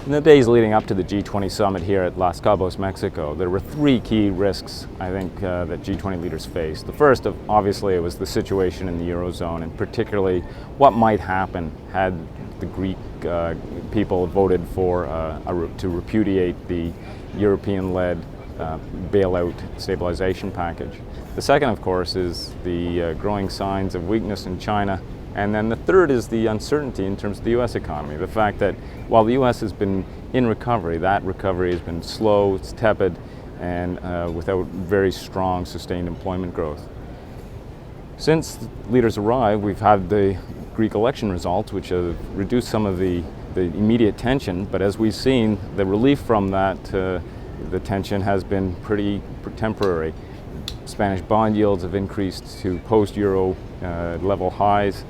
In the days leading up to the G20 summit here at Los Cabos, Mexico, there were three key risks, I think, that G20 leaders faced. The first, obviously, it was the situation in the Eurozone, and particularly what might happen had the Greek people voted for to repudiate the European-led bailout stabilization package. The second, of course, is the growing signs of weakness in China. And then the third is the uncertainty in terms of the U.S. economy. The fact that while the U.S. has been in recovery, that recovery has been slow, it's tepid, and without very strong sustained employment growth. Since leaders arrived, we've had the Greek election results, which have reduced some of the immediate tension, but as we've seen, the relief from that, the tension has been pretty temporary. Spanish bond yields have increased to post-Euro level highs,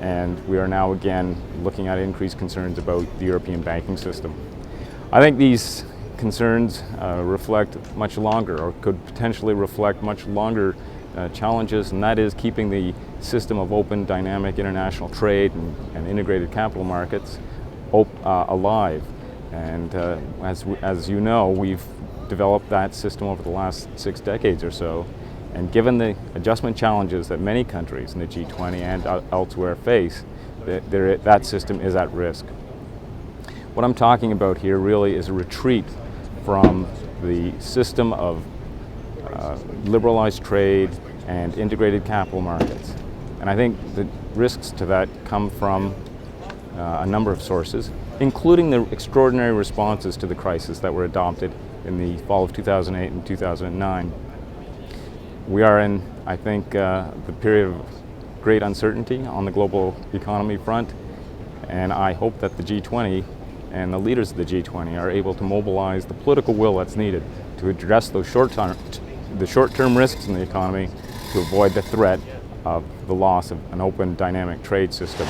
and we are now again looking at increased concerns about the European banking system. I think these concerns reflect much longer, or could potentially reflect much longer challenges, and that is keeping the system of open, dynamic international trade and integrated capital markets alive. And as you know, we've developed that system over the last 6 decades or so. And given the adjustment challenges that many countries in the G20 and elsewhere face, that system is at risk. What I'm talking about here really is a retreat from the system of liberalized trade and integrated capital markets. And I think the risks to that come from a number of sources, including the extraordinary responses to the crisis that were adopted in the fall of 2008 and 2009. We are in, I think, the period of great uncertainty on the global economy front, and I hope that the G20 and the leaders of the G20 are able to mobilize the political will that's needed to address those short-term risks in the economy to avoid the threat of the loss of an open, dynamic trade system.